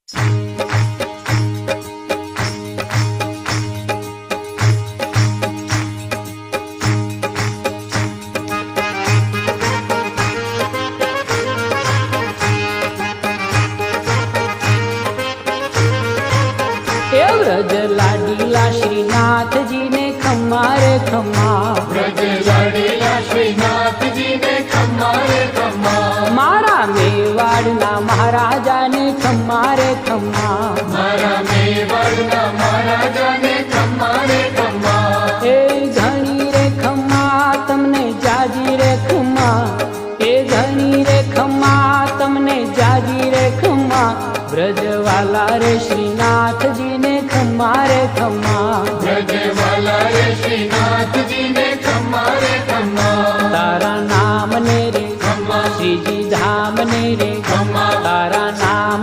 व्रज लाडीला श्रीनाथ जी ने खम्मा रे खम्मा, व्रज लाडीला श्रीनाथ जी ने खम्मा रे खम्मा, मारा मेवाड़ना महाराजा ने खम्मा रे खम्मा, मारा मेवाड़ना महाराजा ने खम्मा रे खम्मा, ए धनी रे खम्मा तमने जाजी रे खम्मा, ए धनी रे खम्मा तमने जाजी रे खम्मा, ब्रजवाला रे श्रीनाथ जी ने खम्मा रे खम्मा, ब्रजवाला रे श्रीनाथ जी ने खम्मा रे खम्मा, तारा नाम ने रे खम्मा, श्रीजी धाम ने रे खम्मा, तारा नाम